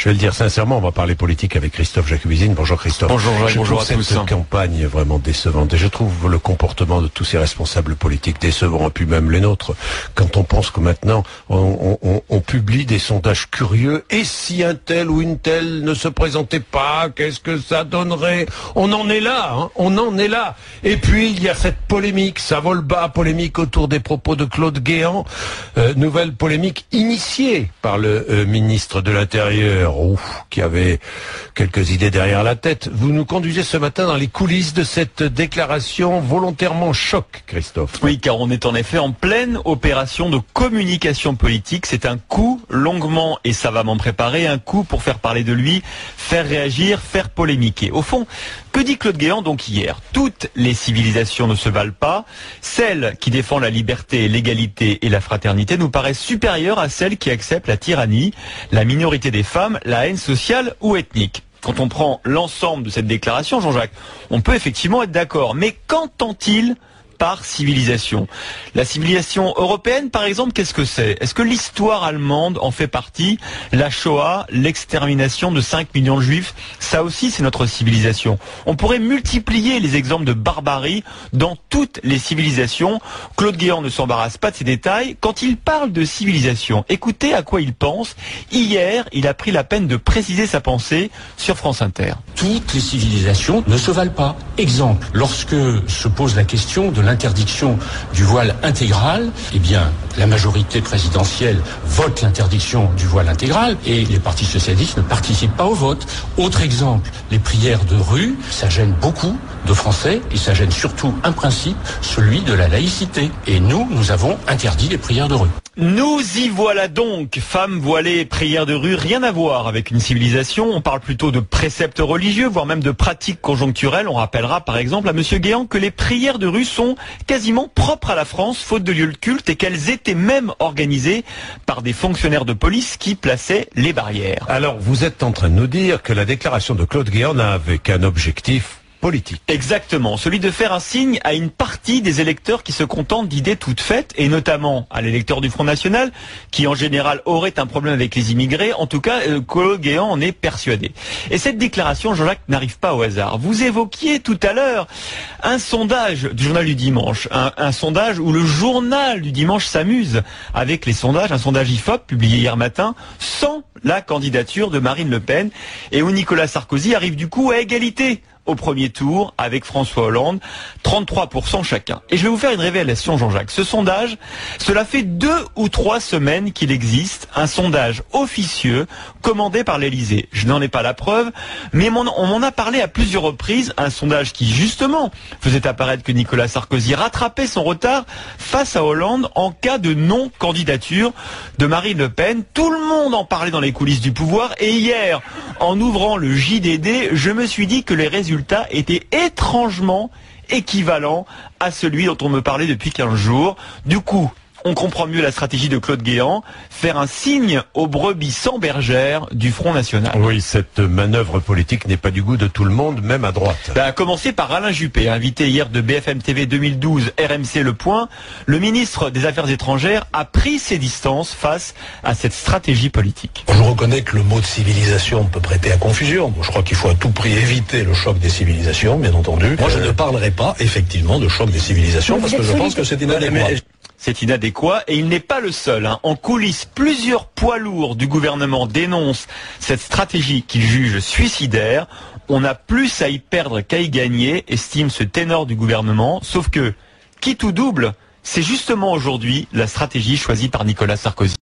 Je vais le dire sincèrement, on va parler politique avec Christophe Jacobizine. Bonjour Christophe. Bonjour Jacques, bonjour à tous. Cette campagne vraiment décevante. Et je trouve le comportement de tous ces responsables politiques décevant, et puis même les nôtres, quand on pense que maintenant on publie des sondages curieux. Et si un tel ou une telle ne se présentait pas, qu'est-ce que ça donnerait? On en est là, hein, on en est là. Et puis il y a cette polémique, ça vole bas, polémique autour des propos de Claude Guéant. Nouvelle polémique initiée par le ministre de l'Intérieur, qui avait quelques idées derrière la tête. Vous nous conduisez ce matin dans les coulisses de cette déclaration volontairement choc, Christophe. Oui, car on est en effet en pleine opération de communication politique. C'est un coup longuement et savamment préparé, un coup pour faire parler de lui, faire réagir, faire polémiquer. Au fond, que dit Claude Guéant donc hier? Toutes les civilisations ne se valent pas. Celle qui défend la liberté, l'égalité et la fraternité nous paraît supérieure à celle qui accepte la tyrannie, la minorité des femmes, la haine sociale ou ethnique. Quand on prend l'ensemble de cette déclaration, Jean-Jacques, on peut effectivement être d'accord. Mais qu'entend-il par civilisation? La civilisation européenne, par exemple, qu'est-ce que c'est? Est-ce que l'histoire allemande en fait partie? La Shoah, l'extermination de 5 millions de juifs, ça aussi c'est notre civilisation. On pourrait multiplier les exemples de barbarie dans toutes les civilisations. Claude Guéant ne s'embarrasse pas de ces détails. Quand il parle de civilisation, écoutez à quoi il pense. Hier, il a pris la peine de préciser sa pensée sur France Inter. Toutes les civilisations ne se valent pas. Exemple, lorsque se pose la question de l'interdiction du voile intégral, eh bien, la majorité présidentielle vote l'interdiction du voile intégral et les partis socialistes ne participent pas au vote. Autre exemple, les prières de rue, ça gêne beaucoup de Français et ça gêne surtout un principe, celui de la laïcité. Et nous avons interdit les prières de rue. Nous y voilà donc, femmes voilées, prières de rue, rien à voir avec une civilisation. On parle plutôt de préceptes religieux, voire même de pratiques conjoncturelles. On rappellera par exemple à Monsieur Guéant que les prières de rue sont quasiment propres à la France, faute de lieu de culte, et qu'elles étaient même organisées par des fonctionnaires de police qui plaçaient les barrières. Alors, vous êtes en train de nous dire que la déclaration de Claude Guéant n'avait qu'un objectif politique. Exactement, celui de faire un signe à une partie des électeurs qui se contentent d'idées toutes faites, et notamment à l'électeur du Front National, qui en général aurait un problème avec les immigrés. En tout cas, Claude Guéant en est persuadé. Et cette déclaration, Jean-Jacques, n'arrive pas au hasard. Vous évoquiez tout à l'heure un sondage du journal du dimanche, un sondage où le journal du dimanche s'amuse avec les sondages, un sondage IFOP publié hier matin, sans la candidature de Marine Le Pen, et où Nicolas Sarkozy arrive du coup à égalité au premier tour avec François Hollande, 33% chacun. Et je vais vous faire une révélation, Jean-Jacques. Ce sondage, cela fait 2 ou 3 semaines qu'il existe, un sondage officieux commandé par l'Élysée. Je n'en ai pas la preuve, mais on m'en a parlé à plusieurs reprises, un sondage qui justement faisait apparaître que Nicolas Sarkozy rattrapait son retard face à Hollande en cas de non-candidature de Marine Le Pen. Tout le monde en parlait dans les coulisses du pouvoir, et hier, en ouvrant le JDD, je me suis dit que les résultats était étrangement équivalent à celui dont on me parlait depuis 15 jours. Du coup, on comprend mieux la stratégie de Claude Guéant, faire un signe aux brebis sans bergère du Front National. Oui, cette manœuvre politique n'est pas du goût de tout le monde, même à droite. À commencer par Alain Juppé, invité hier de BFM TV 2012, RMC Le Point. Le ministre des Affaires étrangères a pris ses distances face à cette stratégie politique. Je reconnais que le mot de civilisation peut prêter à confusion. Je crois qu'il faut à tout prix éviter le choc des civilisations, bien entendu. Moi, je ne parlerai pas, effectivement, de choc des civilisations, parce que je pense que c'est inadéquat. C'est inadéquat, et il n'est pas le seul. En coulisses, plusieurs poids lourds du gouvernement dénoncent cette stratégie qu'ils jugent suicidaire. On a plus à y perdre qu'à y gagner, estime ce ténor du gouvernement. Sauf que, quitte ou double, c'est justement aujourd'hui la stratégie choisie par Nicolas Sarkozy.